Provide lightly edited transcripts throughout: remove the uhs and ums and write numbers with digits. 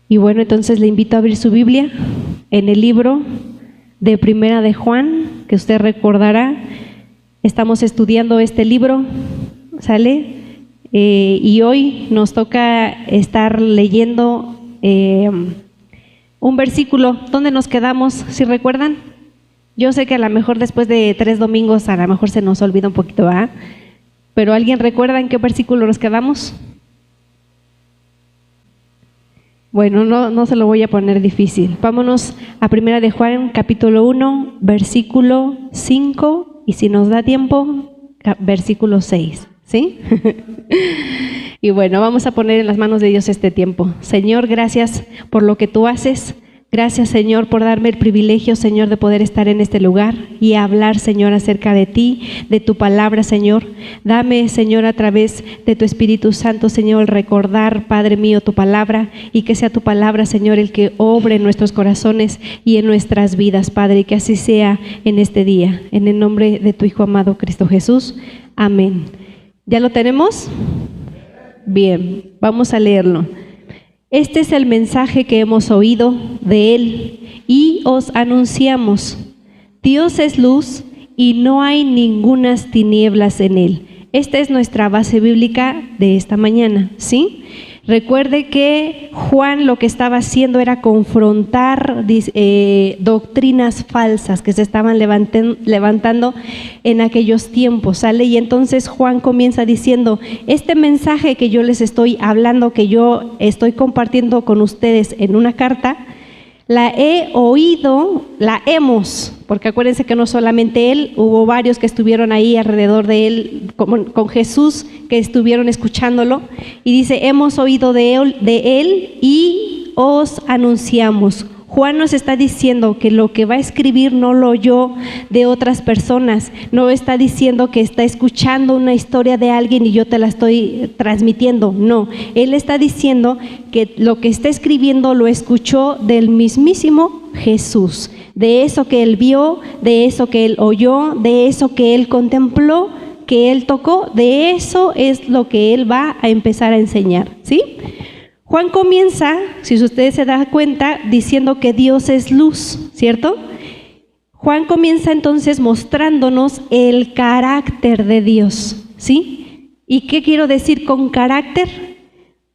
Y bueno, entonces le invito a abrir su Biblia en el libro de Primera de Juan, que usted recordará. Estamos estudiando este libro, ¿sale? Y hoy nos toca estar leyendo un versículo. ¿Dónde nos quedamos? ¿Sí recuerdan? Yo sé que a lo mejor después de 3 domingos a lo mejor se nos olvida un poquito, ¿verdad? Pero ¿alguien recuerda en qué versículo nos quedamos? Bueno, no se lo voy a poner difícil. Vámonos a Primera de Juan, capítulo 1, versículo 5, y si nos da tiempo, versículo 6, ¿sí? Y bueno, vamos a poner en las manos de Dios este tiempo. Señor, gracias por lo que tú haces. Gracias, Señor, por darme el privilegio, Señor, de poder estar en este lugar y hablar, Señor, acerca de ti, de tu palabra, Señor. Dame, Señor, a través de tu Espíritu Santo, Señor, recordar, Padre mío, tu palabra, y que sea tu palabra, Señor, el que obre en nuestros corazones y en nuestras vidas, Padre, y que así sea en este día. En el nombre de tu Hijo amado, Cristo Jesús. Amén. ¿Ya lo tenemos? Bien, vamos a leerlo. Este es el mensaje que hemos oído de Él y os anunciamos. Dios es luz y no hay ningunas tinieblas en Él. Esta es nuestra base bíblica de esta mañana, ¿sí? Recuerde que Juan lo que estaba haciendo era confrontar doctrinas falsas que se estaban levantando en aquellos tiempos, ¿sale? Y entonces Juan comienza diciendo, este mensaje que yo les estoy hablando, que yo estoy compartiendo con ustedes en una carta, la he oído, la hemos, porque acuérdense que no solamente él, hubo varios que estuvieron ahí alrededor de él, con Jesús, que estuvieron escuchándolo, y dice, hemos oído de él y os anunciamos. Juan nos está diciendo que lo que va a escribir no lo oyó de otras personas, no está diciendo que está escuchando una historia de alguien y yo te la estoy transmitiendo, no, él está diciendo que lo que está escribiendo lo escuchó del mismísimo Jesús, de eso que él vio, de eso que él oyó, de eso que él contempló, que él tocó, de eso es lo que él va a empezar a enseñar, ¿sí? Juan comienza, si ustedes se dan cuenta, diciendo que Dios es luz, ¿cierto? Juan comienza entonces mostrándonos el carácter de Dios, ¿sí? ¿Y qué quiero decir con carácter?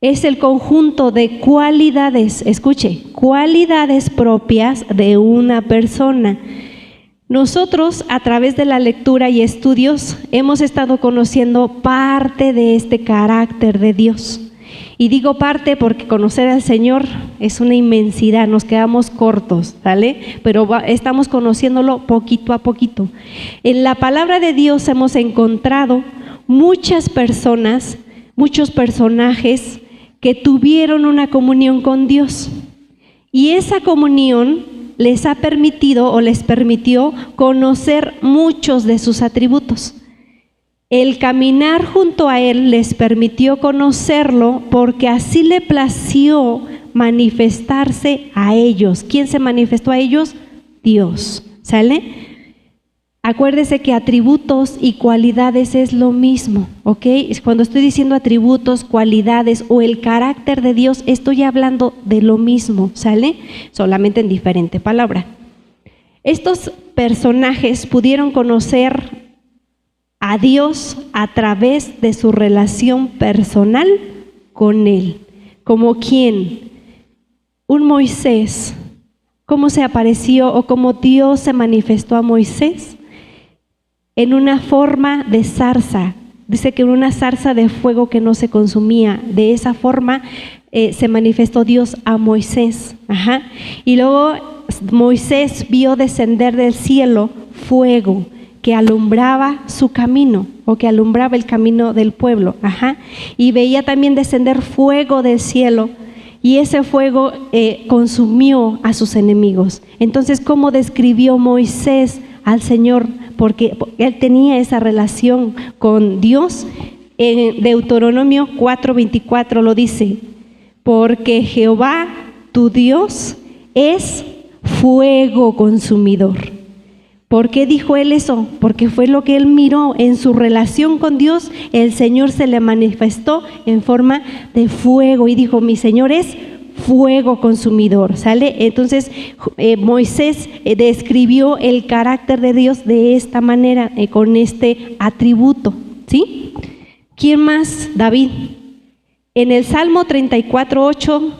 Es el conjunto de cualidades, escuche, cualidades propias de una persona. Nosotros, a través de la lectura y estudios, hemos estado conociendo parte de este carácter de Dios. Y digo parte porque conocer al Señor es una inmensidad, nos quedamos cortos, ¿vale? Pero estamos conociéndolo poquito a poquito. En la palabra de Dios hemos encontrado muchas personas, muchos personajes que tuvieron una comunión con Dios. Y esa comunión les ha permitido o les permitió conocer muchos de sus atributos. El caminar junto a Él les permitió conocerlo porque así le plació manifestarse a ellos. ¿Quién se manifestó a ellos? Dios, ¿sale? Acuérdese que atributos y cualidades es lo mismo, ¿ok? Cuando estoy diciendo atributos, cualidades o el carácter de Dios, estoy hablando de lo mismo, ¿sale? Solamente en diferente palabra. Estos personajes pudieron conocer a Dios a través de su relación personal con Él. ¿Como quién? Un Moisés. ¿Cómo se apareció o cómo Dios se manifestó a Moisés? En una forma de zarza. Dice que en una zarza de fuego que no se consumía. De esa forma se manifestó Dios a Moisés. Y luego Moisés vio descender del cielo fuego que alumbraba su camino o que alumbraba el camino del pueblo. Y veía también descender fuego del cielo y ese fuego consumió a sus enemigos. Entonces, ¿cómo describió Moisés al Señor? Porque él tenía esa relación con Dios. En Deuteronomio 4:24 lo dice, porque Jehová tu Dios es fuego consumidor. ¿Por qué dijo él eso? Porque fue lo que él miró en su relación con Dios. El Señor se le manifestó en forma de fuego y dijo, mi Señor es fuego consumidor, ¿sale? Entonces Moisés describió el carácter de Dios de esta manera, con este atributo, ¿sí? ¿Quién más? David. En el Salmo 34:8,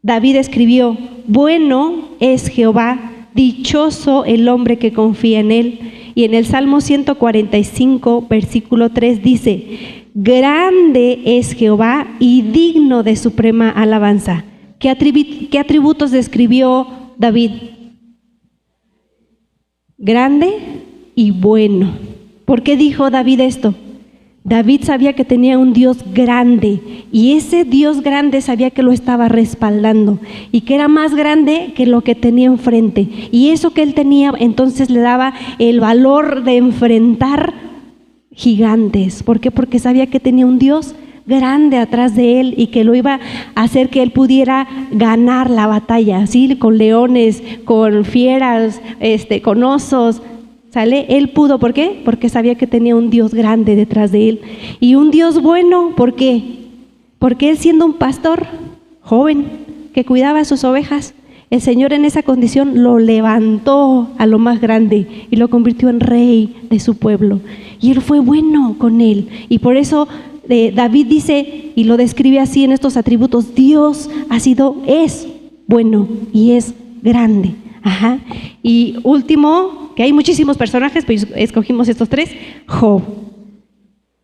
David escribió: bueno es Jehová, dichoso el hombre que confía en él. Y en el Salmo 145, versículo 3 dice: grande es Jehová y digno de suprema alabanza. ¿Qué atributos describió David? Grande y bueno. ¿Por qué dijo David esto? David sabía que tenía un Dios grande, y ese Dios grande sabía que lo estaba respaldando y que era más grande que lo que tenía enfrente, y eso que él tenía entonces le daba el valor de enfrentar gigantes. ¿Por qué? Porque sabía que tenía un Dios grande atrás de él y que lo iba a hacer que él pudiera ganar la batalla, ¿sí? Con leones, con fieras, con osos, ¿sale? Él pudo. ¿Por qué? Porque sabía que tenía un Dios grande detrás de él. Y un Dios bueno. ¿Por qué? Porque él, siendo un pastor joven que cuidaba sus ovejas, el Señor en esa condición lo levantó a lo más grande y lo convirtió en rey de su pueblo. Y él fue bueno con él. Y por eso David dice, y lo describe así en estos atributos: Dios es bueno y es grande. Ajá. Y último, que hay muchísimos personajes, pues escogimos estos tres: Job.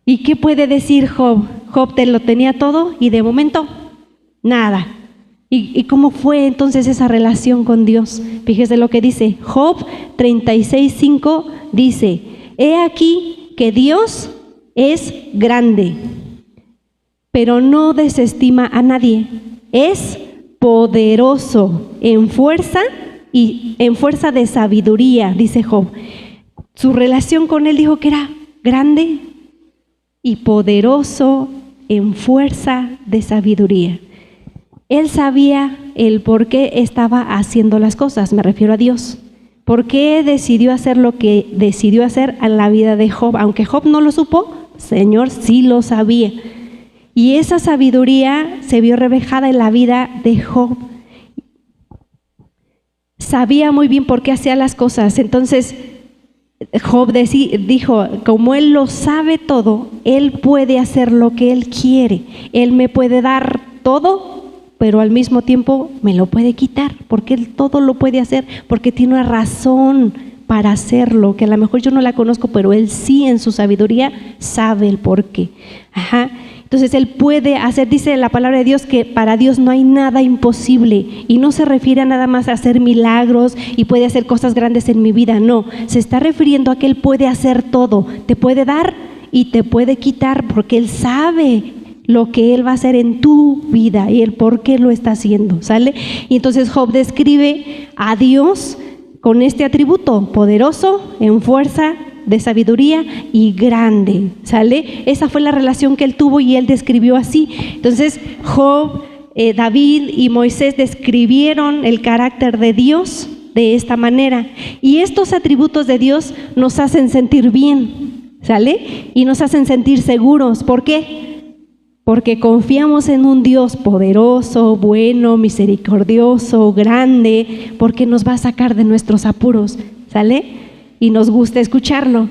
¿Y qué puede decir Job? Job te lo tenía todo y de momento nada. ¿Y cómo fue entonces esa relación con Dios? Fíjese lo que dice Job 36:5, dice: he aquí que Dios es grande, pero no desestima a nadie. Es poderoso en fuerza y en fuerza de sabiduría, dice Job. Su relación con él, dijo que era grande y poderoso en fuerza de sabiduría. Él sabía el por qué estaba haciendo las cosas, me refiero a Dios. ¿Por qué decidió hacer lo que decidió hacer en la vida de Job? Aunque Job no lo supo, Señor sí lo sabía. Y esa sabiduría se vio reflejada en la vida de Job. Sabía muy bien por qué hacía las cosas. Entonces Job dijo: como él lo sabe todo, él puede hacer lo que él quiere. Él me puede dar todo, pero al mismo tiempo me lo puede quitar, porque él todo lo puede hacer, porque tiene una razón para hacerlo, que a lo mejor yo no la conozco, pero él sí, en su sabiduría, sabe el por qué. Ajá. Entonces él puede hacer, dice la palabra de Dios, que para Dios no hay nada imposible, y no se refiere a nada más a hacer milagros y puede hacer cosas grandes en mi vida, no, se está refiriendo a que él puede hacer todo, te puede dar y te puede quitar, porque él sabe lo que él va a hacer en tu vida y el por qué lo está haciendo, ¿sale? Y entonces Job describe a Dios con este atributo: poderoso, en fuerza de sabiduría y grande, ¿sale? Esa fue la relación que él tuvo y él describió así. Entonces Job, David y Moisés describieron el carácter de Dios de esta manera, y estos atributos de Dios nos hacen sentir bien, ¿sale? Y nos hacen sentir seguros. ¿Por qué? Porque confiamos en un Dios poderoso, bueno, misericordioso, grande, porque nos va a sacar de nuestros apuros, ¿sale? Y nos gusta escucharlo.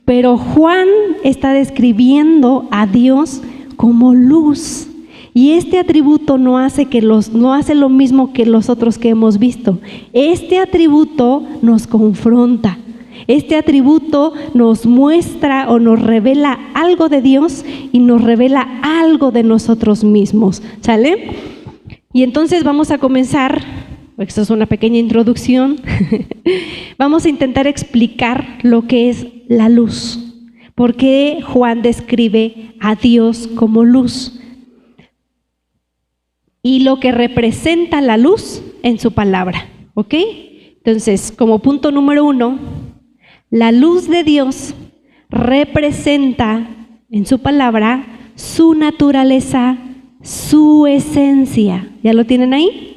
Pero Juan está describiendo a Dios como luz, y este atributo no hace lo mismo que los otros que hemos visto. Este atributo nos confronta. Este atributo nos muestra o nos revela algo de Dios y nos revela algo de nosotros mismos, ¿sale? Y entonces vamos a comenzar, esto es una pequeña introducción, vamos a intentar explicar lo que es la luz. ¿Por qué Juan describe a Dios como luz? Y lo que representa la luz en su palabra, ¿ok? Entonces, como punto número 1, la luz de Dios representa en su palabra su naturaleza, su esencia. ¿Ya lo tienen ahí?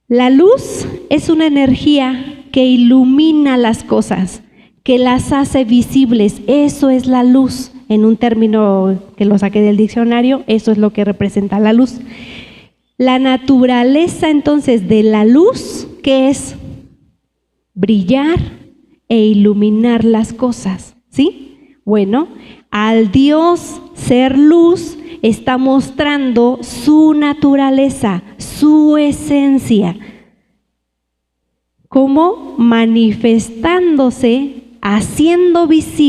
La luz es una energía que ilumina las cosas, que las hace visibles. Eso es la luz. En un término que lo saqué del diccionario, eso es lo que representa la luz. La naturaleza entonces de la luz, ¿qué es? Brillar e iluminar las cosas, ¿sí? Bueno, al Dios ser luz está mostrando su naturaleza, su esencia, como manifestándose, haciéndose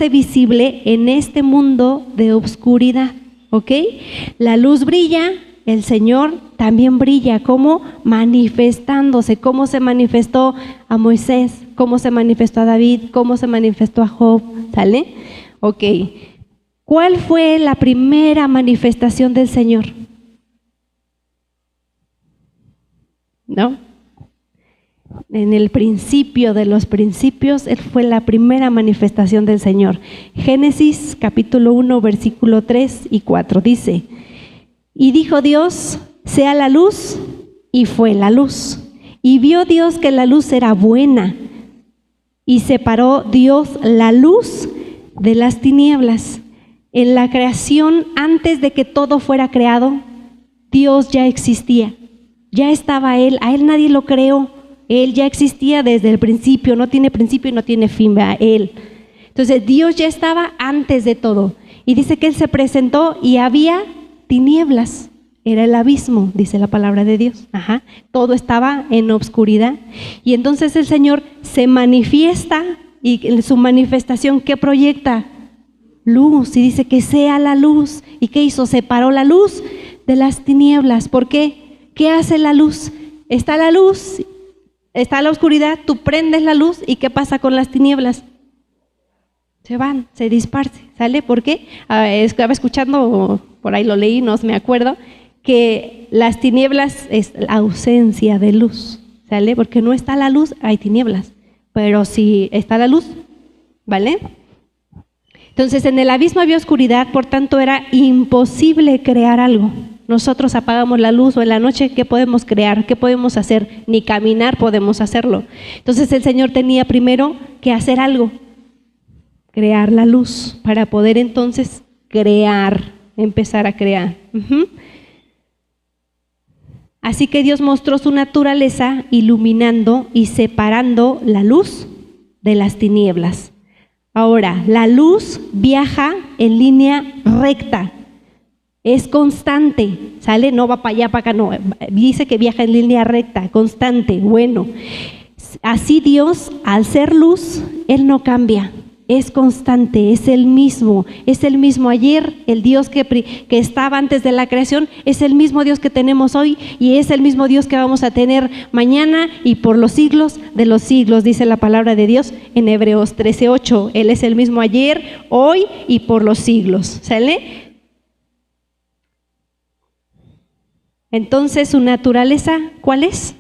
visible en este mundo de oscuridad, ¿ok? La luz brilla, el Señor también brilla, como manifestándose, cómo se manifestó a Moisés, cómo se manifestó a David, cómo se manifestó a Job, ¿sale? Ok. ¿Cuál fue la primera manifestación del Señor? ¿No? En el principio de los principios, Él fue la primera manifestación del Señor. Génesis capítulo 1, versículo 3 y 4 dice: y dijo Dios, sea la luz, y fue la luz. Y vio Dios que la luz era buena, y separó Dios la luz de las tinieblas. En la creación, antes de que todo fuera creado, Dios ya existía, ya estaba Él, a Él nadie lo creó, Él ya existía desde el principio, no tiene principio y no tiene fin, ¿verdad? Él. Entonces Dios ya estaba antes de todo, y dice que Él se presentó y había tinieblas, era el abismo, dice la palabra de Dios. Todo estaba en obscuridad, y entonces el Señor se manifiesta, y en su manifestación, ¿qué proyecta? Luz, y dice que sea la luz. ¿Y qué hizo? Separó la luz de las tinieblas. ¿Por qué? ¿Qué hace la luz? Está la luz, está la oscuridad, tú prendes la luz, ¿y qué pasa con las tinieblas? Se van, se dispersan, ¿sale? ¿Por qué? Estaba escuchando, por ahí lo leí, no me acuerdo, que las tinieblas es la ausencia de luz, ¿sale? Porque no está la luz, hay tinieblas, pero si está la luz, ¿vale? Entonces en el abismo había oscuridad, por tanto era imposible crear algo. Nosotros apagamos la luz o en la noche, ¿qué podemos crear? ¿Qué podemos hacer? Ni caminar podemos hacerlo. Entonces el Señor tenía primero que hacer algo, crear la luz, para poder entonces empezar a crear. Así que Dios mostró su naturaleza iluminando y separando la luz de las tinieblas. Ahora, la luz viaja en línea recta, es constante, ¿sale? No va para allá, para acá, no, dice que viaja en línea recta, constante. Bueno, así Dios, al ser luz, Él no cambia, es constante, es el mismo ayer, el Dios que estaba antes de la creación, es el mismo Dios que tenemos hoy, y es el mismo Dios que vamos a tener mañana y por los siglos de los siglos, dice la palabra de Dios en Hebreos 13:8. Él es el mismo ayer, hoy y por los siglos, ¿sale? Entonces, ¿su naturaleza cuál es?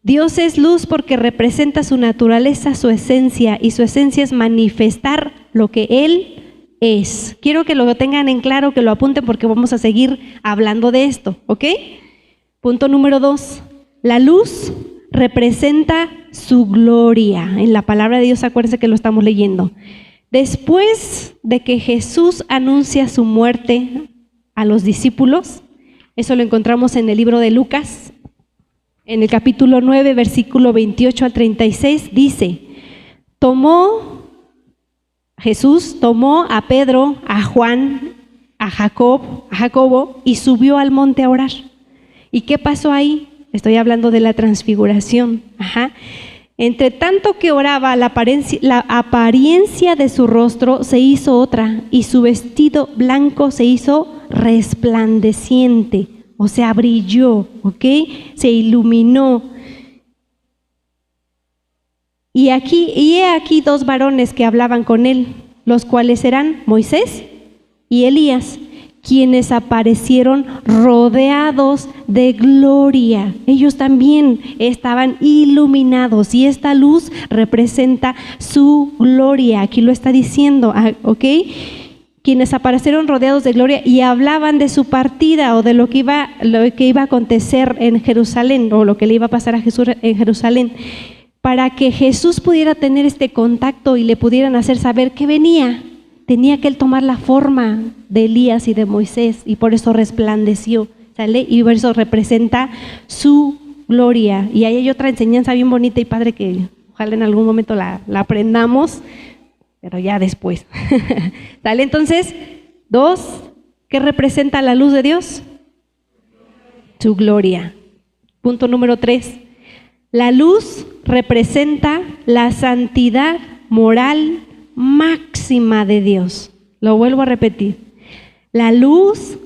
Dios es luz porque representa su naturaleza, su esencia, y su esencia es manifestar lo que Él es. Quiero que lo tengan en claro, que lo apunten, porque vamos a seguir hablando de esto, ¿ok? Punto número 2. La luz representa su gloria. En la palabra de Dios, acuérdense que lo estamos leyendo. Después de que Jesús anuncia su muerte a los discípulos, eso lo encontramos en el libro de Lucas, en el capítulo 9, versículo 28 al 36, dice: Jesús tomó a Pedro, a Juan, a Jacobo, y subió al monte a orar. ¿Y qué pasó ahí? Estoy hablando de la transfiguración. Entre tanto que oraba, la apariencia de su rostro se hizo otra, y su vestido blanco se hizo resplandeciente, o sea, brilló, ¿ok? Se iluminó. Y he aquí dos varones que hablaban con él, los cuales eran Moisés y Elías, quienes aparecieron rodeados de gloria. Ellos también estaban iluminados, y esta luz representa su gloria. Aquí lo está diciendo, ¿ok? Quienes aparecieron rodeados de gloria y hablaban de su partida, o de lo que iba a acontecer en Jerusalén, o lo que le iba a pasar a Jesús en Jerusalén, para que Jesús pudiera tener este contacto y le pudieran hacer saber que venía. tenía que él tomar la forma de Elías y de Moisés, y por eso resplandeció, ¿sale? Y por eso representa su gloria. Y ahí hay otra enseñanza bien bonita y padre que ojalá en algún momento la aprendamos, pero ya después. ¿Sale? Entonces, 2, ¿qué representa la luz de Dios? Su gloria. Punto número 3. La luz representa la santidad moral máxima de Dios. Lo vuelvo a repetir. La luz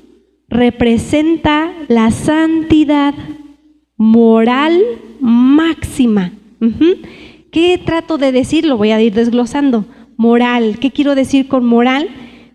representa la santidad moral máxima. ¿Qué trato de decir? Lo voy a ir desglosando. Moral. ¿Qué quiero decir con moral?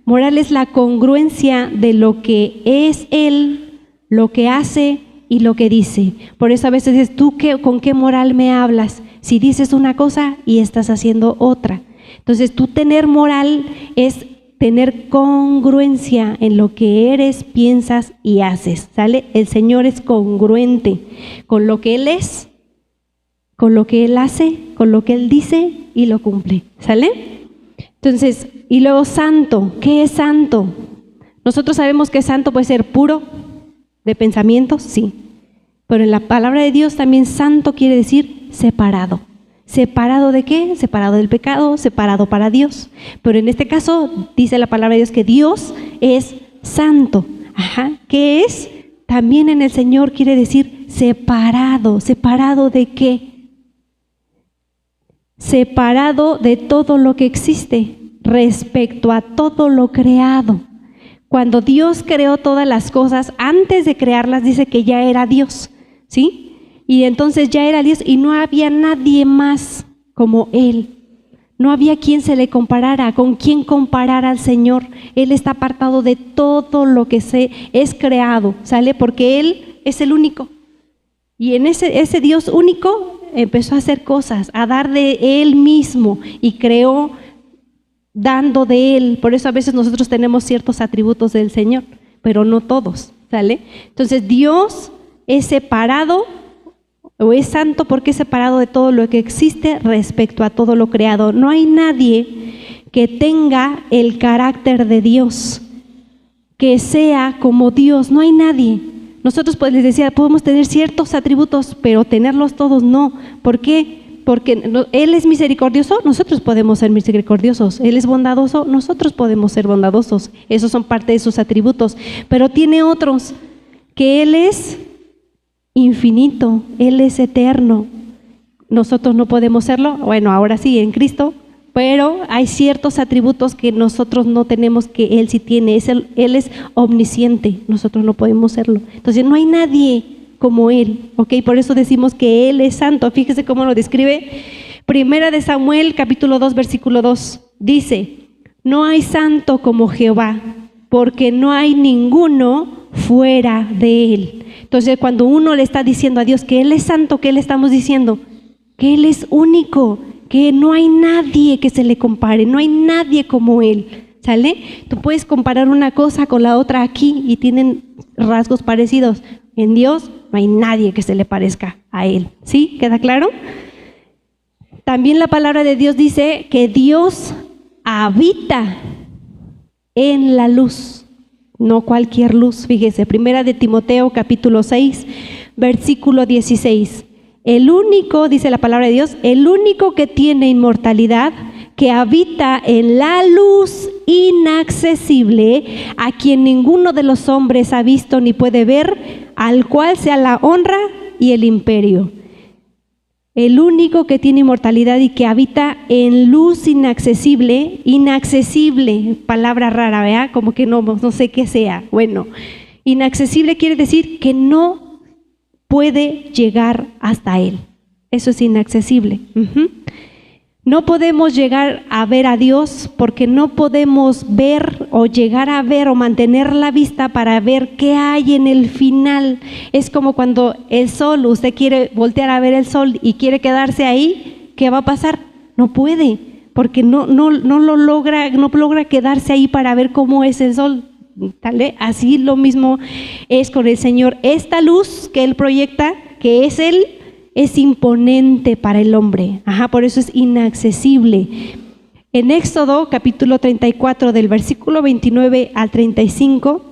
Moral es la congruencia de lo que es Él, lo que hace y lo que dice. Por eso a veces dices, ¿tú con qué moral me hablas? Si dices una cosa y estás haciendo otra. Entonces, tú tener moral es tener congruencia en lo que eres, piensas y haces, ¿sale? El Señor es congruente con lo que Él es, con lo que Él hace, con lo que Él dice y lo cumple, ¿sale? Entonces, y luego santo. ¿Qué es santo? Nosotros sabemos que santo puede ser puro de pensamientos, sí. Pero en la palabra de Dios también santo quiere decir separado. ¿Separado de qué? Separado del pecado, separado para Dios. Pero en este caso dice la palabra de Dios que Dios es santo. ¿Qué es? También en el Señor quiere decir separado. ¿Separado de qué? Separado de todo lo que existe respecto a todo lo creado. Cuando Dios creó todas las cosas, antes de crearlas dice que ya era Dios, ¿sí? Y entonces ya era Dios y no había nadie más como Él. No había quien se le comparara, con quien comparar al Señor. Él está apartado de todo lo que es creado, ¿sale? Porque Él es el único. Y en ese Dios único empezó a hacer cosas, a dar de Él mismo y creó dando de Él. Por eso a veces nosotros tenemos ciertos atributos del Señor, pero no todos, ¿sale? Entonces Dios es separado o es santo porque es separado de todo lo que existe respecto a todo lo creado. No hay nadie que tenga el carácter de Dios, que sea como Dios, no hay nadie. Nosotros, pues les decía, podemos tener ciertos atributos, pero tenerlos todos no. ¿Por qué? Porque Él es misericordioso, nosotros podemos ser misericordiosos. Él es bondadoso, nosotros podemos ser bondadosos. Esos son parte de sus atributos. Pero tiene otros, que Él es infinito, Él es eterno. Nosotros no podemos serlo, bueno, ahora sí, en Cristo, pero hay ciertos atributos que nosotros no tenemos que Él sí tiene. Él es omnisciente, nosotros no podemos serlo. Entonces no hay nadie como Él, ¿ok? Por eso decimos que Él es santo. Fíjese cómo lo describe. Primera de Samuel, capítulo 2, versículo 2, dice, no hay santo como Jehová, porque no hay ninguno fuera de Él. Entonces, cuando uno le está diciendo a Dios que Él es santo, ¿qué le estamos diciendo? Que Él es único, que no hay nadie que se le compare, no hay nadie como Él, ¿sale? Tú puedes comparar una cosa con la otra aquí y tienen rasgos parecidos. En Dios no hay nadie que se le parezca a Él, ¿sí? ¿Queda claro? También la palabra de Dios dice que Dios habita en la luz. No cualquier luz, fíjese, primera de Timoteo capítulo 6, versículo 16. El único, dice la palabra de Dios, el único que tiene inmortalidad, que habita en la luz inaccesible, a quien ninguno de los hombres ha visto ni puede ver, al cual sea la honra y el imperio. El único que tiene inmortalidad y que habita en luz inaccesible, palabra rara, ¿verdad? Como que no sé qué sea. Bueno, inaccesible quiere decir que no puede llegar hasta Él. Eso es inaccesible. No podemos llegar a ver a Dios porque no podemos ver o llegar a ver o mantener la vista para ver qué hay en el final. Es como cuando el sol, usted quiere voltear a ver el sol y quiere quedarse ahí, ¿qué va a pasar? No puede, porque no logra quedarse ahí para ver cómo es el sol. ¿Vale? Así lo mismo es con el Señor. Esta luz que Él proyecta, que es Él, es imponente para el hombre. Por eso es inaccesible. En Éxodo capítulo 34 del versículo 29 al 35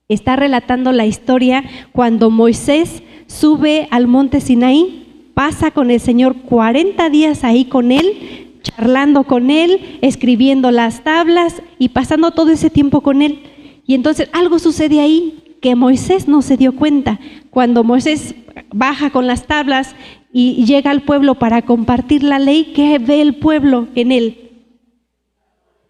está relatando la historia cuando Moisés sube al monte Sinaí, pasa con el Señor 40 días ahí con él, charlando con él, escribiendo las tablas y pasando todo ese tiempo con él. Y entonces algo sucede ahí que Moisés no se dio cuenta. Cuando Moisés baja con las tablas y llega al pueblo para compartir la ley, ¿qué ve el pueblo en él?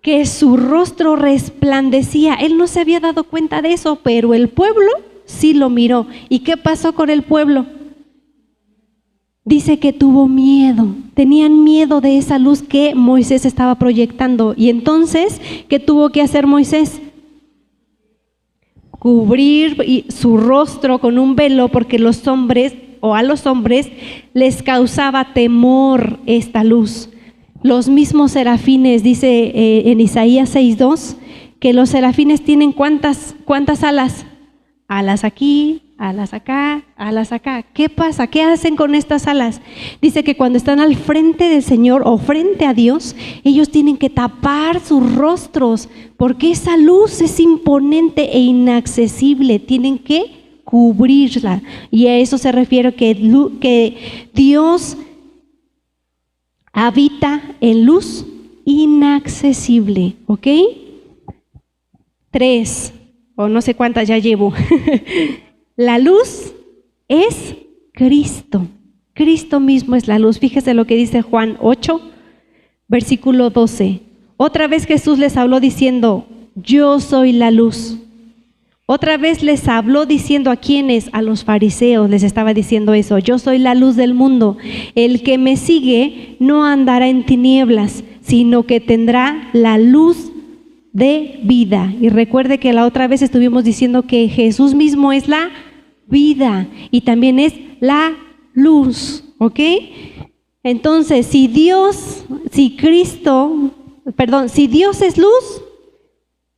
Que su rostro resplandecía. Él no se había dado cuenta de eso, pero el pueblo sí lo miró. ¿Y qué pasó con el pueblo? Dice que tuvo miedo, tenían miedo de esa luz que Moisés estaba proyectando. Y entonces, ¿qué tuvo que hacer Moisés? Cubrir su rostro con un velo, porque los hombres, o a los hombres, les causaba temor esta luz. Los mismos serafines, dice en Isaías 6:2, que los serafines tienen ¿cuántas alas? Alas aquí, alas acá, alas acá. ¿Qué pasa? ¿Qué hacen con estas alas? Dice que cuando están al frente del Señor o frente a Dios, ellos tienen que tapar sus rostros, porque esa luz es imponente e inaccesible. Tienen que cubrirla. Y a eso se refiere que Dios habita en luz inaccesible, ¿ok? 3, o no sé cuántas ya llevo. La luz es Cristo. Cristo mismo es la luz. Fíjese lo que dice Juan 8, versículo 12. Otra vez Jesús les habló diciendo, yo soy la luz. Otra vez les habló diciendo, ¿a quiénes? A los fariseos les estaba diciendo eso. Yo soy la luz del mundo. El que me sigue no andará en tinieblas, sino que tendrá la luz de vida. Y recuerde que la otra vez estuvimos diciendo que Jesús mismo es la vida y también es la luz, ¿ok? Entonces, si Dios es luz,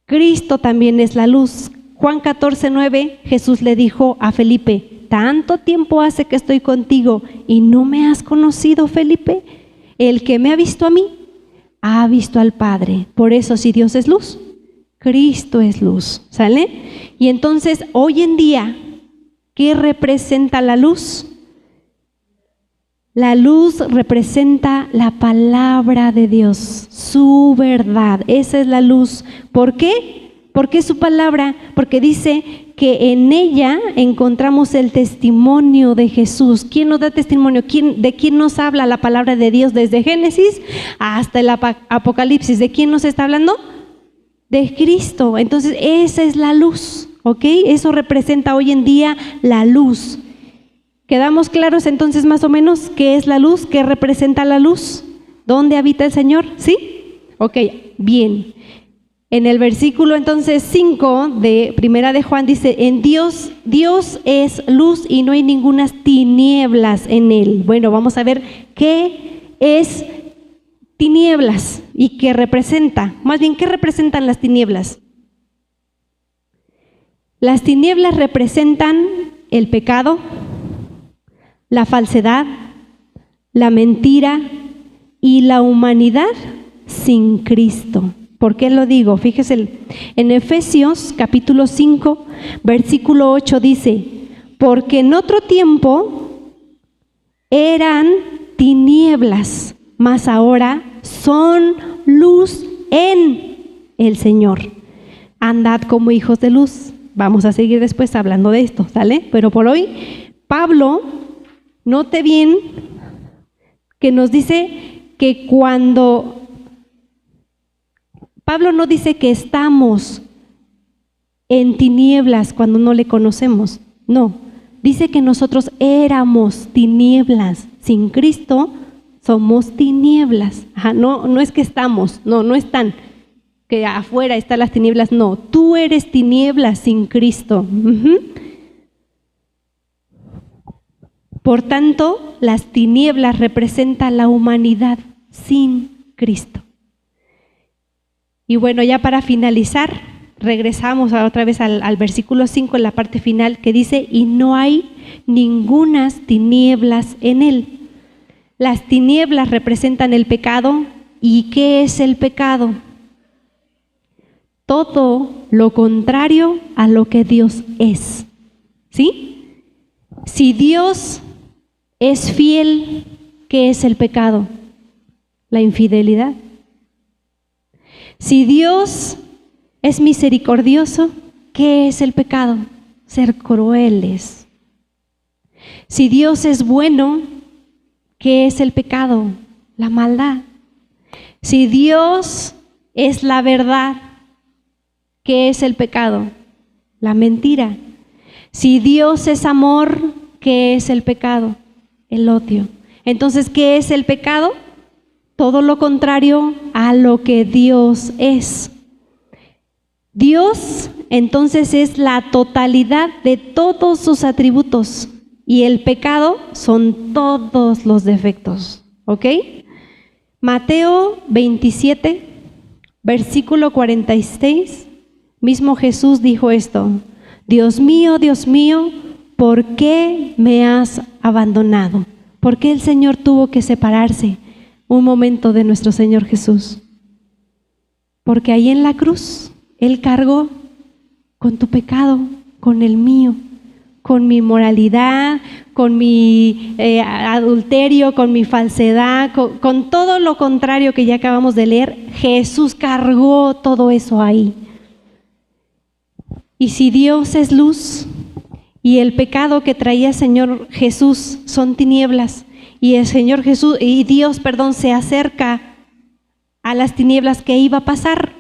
Cristo también es la luz. Juan 14:9, Jesús le dijo a Felipe, tanto tiempo hace que estoy contigo y no me has conocido, Felipe. El que me ha visto a mí, ha visto al Padre. Por eso, si Dios es luz, Cristo es luz, ¿sale? Y entonces, hoy en día, ¿qué representa la luz? La luz representa la palabra de Dios, su verdad. Esa es la luz. ¿Por qué? Porque es su palabra, porque dice que en ella encontramos el testimonio de Jesús. ¿Quién nos da testimonio? ¿De quién nos habla la palabra de Dios desde Génesis hasta el Apocalipsis? ¿De quién nos está hablando? De Cristo. Entonces esa es la luz, ¿ok? Eso representa hoy en día la luz. ¿Quedamos claros entonces más o menos qué es la luz? ¿Qué representa la luz? ¿Dónde habita el Señor? ¿Sí? Ok, bien. En el versículo entonces 5 de Primera de Juan dice, en Dios es luz y no hay ninguna tinieblas en él. Bueno, vamos a ver qué es tinieblas y qué representa. Más bien, ¿qué representan las tinieblas? Las tinieblas representan el pecado, la falsedad, la mentira y la humanidad sin Cristo. ¿Por qué lo digo? Fíjese, en Efesios capítulo 5, versículo 8 dice, porque en otro tiempo eran tinieblas, mas ahora son luz en el Señor. Andad como hijos de luz. Vamos a seguir después hablando de esto, ¿sale? Pero por hoy, Pablo, note bien que nos dice que cuando Pablo no dice que estamos en tinieblas cuando no le conocemos, no, dice que nosotros éramos tinieblas, sin Cristo somos tinieblas. Ajá, no es que estamos, no están, que afuera están las tinieblas, no, tú eres tinieblas sin Cristo. Por tanto, las tinieblas representan la humanidad sin Cristo. Y bueno, ya para finalizar, regresamos otra vez al versículo 5 en la parte final que dice, y no hay ningunas tinieblas en él. Las tinieblas representan el pecado ¿Y qué es el pecado? Todo lo contrario a lo que Dios es. ¿Sí? Si Dios es fiel, ¿qué es el pecado? La infidelidad. Si Dios es misericordioso, ¿qué es el pecado? Ser crueles. Si Dios es bueno, ¿qué es el pecado? La maldad. Si Dios es la verdad, ¿qué es el pecado? La mentira. Si Dios es amor, ¿qué es el pecado? El odio. Entonces, ¿qué es el pecado? Todo lo contrario a lo que Dios es. Dios, entonces, es la totalidad de todos sus atributos y el pecado son todos los defectos. ¿Ok? Mateo 27, versículo 46, mismo Jesús dijo esto: Dios mío, ¿por qué me has abandonado? ¿Por qué el Señor tuvo que separarse un momento de nuestro Señor Jesús? Porque ahí en la cruz Él cargó con tu pecado, con el mío, con mi moralidad, con mi adulterio, con mi falsedad, con todo lo contrario que ya acabamos de leer. Jesús cargó todo eso ahí. Y si Dios es luz y el pecado que traía el Señor Jesús son tinieblas, y el Señor Jesús y Dios, se acerca a las tinieblas, ¿qué iba a pasar?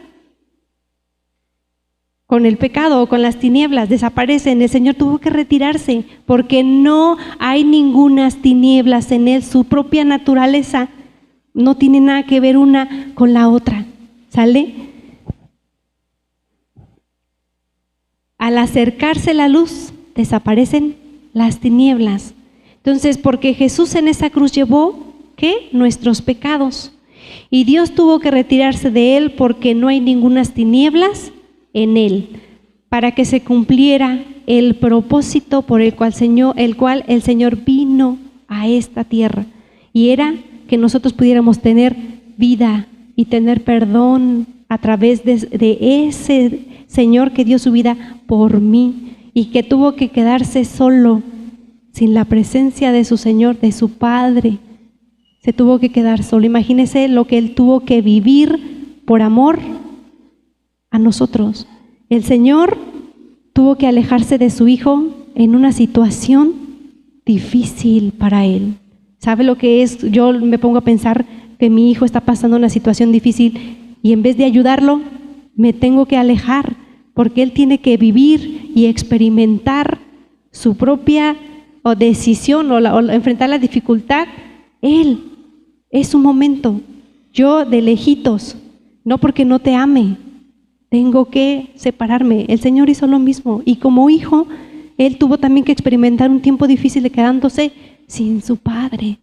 Con el pecado o con las tinieblas desaparecen. El Señor tuvo que retirarse porque no hay ningunas tinieblas en Él. Su propia naturaleza no tiene nada que ver una con la otra. ¿Sale? Al acercarse la luz, desaparecen las tinieblas. Entonces, porque Jesús en esa cruz llevó, ¿qué? Nuestros pecados. Y Dios tuvo que retirarse de Él porque no hay ningunas tinieblas en Él, para que se cumpliera el propósito por el cual el Señor vino a esta tierra. Y era que nosotros pudiéramos tener vida y tener perdón a través de ese Señor que dio su vida por mí y que tuvo que quedarse solo, sin la presencia de su Señor, de su Padre. Se tuvo que quedar solo. Imagínese lo que Él tuvo que vivir por amor a nosotros. El Señor tuvo que alejarse de su Hijo en una situación difícil para Él. ¿Sabe lo que es? Yo me pongo a pensar que mi hijo está pasando una situación difícil y en vez de ayudarlo, me tengo que alejar porque él tiene que vivir y experimentar su propia decisión o enfrentar la dificultad. Él es su momento. Yo de lejitos, no porque no te ame, tengo que separarme. El Señor hizo lo mismo y como hijo, Él tuvo también que experimentar un tiempo difícil de quedándose sin su Padre.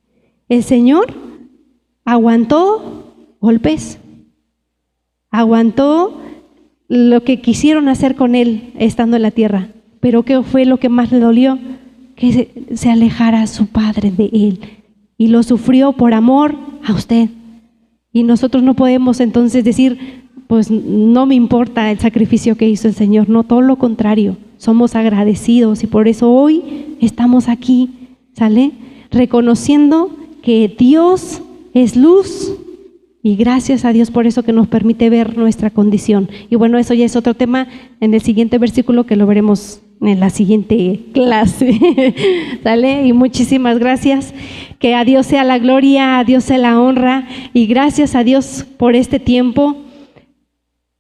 El Señor aguantó golpes, aguantó lo que quisieron hacer con Él estando en la tierra, pero ¿qué fue lo que más le dolió? Que se alejara su Padre de Él y lo sufrió por amor a usted. Y nosotros no podemos entonces decir, pues no me importa el sacrificio que hizo el Señor. No, todo lo contrario, somos agradecidos y por eso hoy estamos aquí, ¿sale? Reconociendo que Dios es luz y gracias a Dios por eso que nos permite ver nuestra condición. Y bueno, eso ya es otro tema en el siguiente versículo que lo veremos en la siguiente clase. ¿Sale? Y muchísimas gracias. Que a Dios sea la gloria, a Dios sea la honra y gracias a Dios por este tiempo.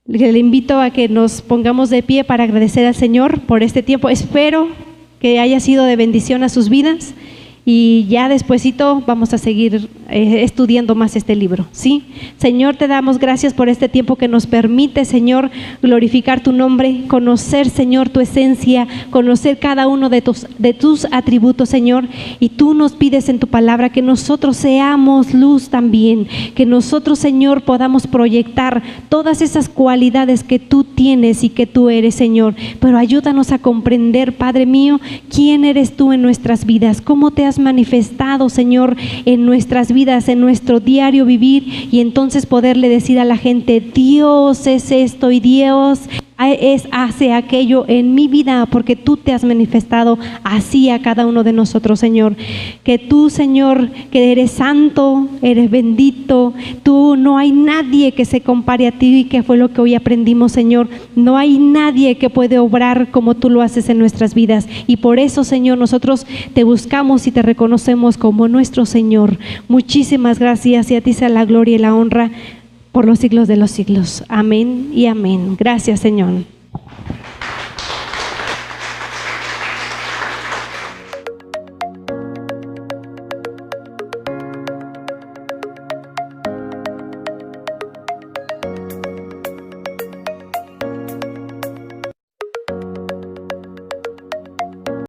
Le invito a que nos pongamos de pie para agradecer al Señor por este tiempo. Espero que haya sido de bendición a sus vidas y ya despuesito vamos a seguir estudiando más este libro, ¿sí? Señor, te damos gracias por este tiempo que nos permite, Señor, glorificar tu nombre, conocer, Señor, tu esencia, conocer cada uno de tus atributos, Señor, y tú nos pides en tu palabra que nosotros seamos luz también, que nosotros, Señor, podamos proyectar todas esas cualidades que tú tienes y que tú eres, Señor, pero ayúdanos a comprender, Padre mío, quién eres tú en nuestras vidas, cómo te has manifestado, Señor, en nuestras vidas vidas, en nuestro diario vivir, y entonces poderle decir a la gente: Dios es esto y Dios hace aquello en mi vida, porque tú te has manifestado así a cada uno de nosotros, Señor. Que tú, Señor, que eres santo, eres bendito, tú, no hay nadie que se compare a ti, y que fue lo que hoy aprendimos, Señor. No hay nadie que puede obrar como tú lo haces en nuestras vidas, y por eso, Señor, nosotros te buscamos y te reconocemos como nuestro Señor. Muchísimas gracias, y a ti sea la gloria y la honra por los siglos de los siglos. Amén y amén. Gracias, Señor.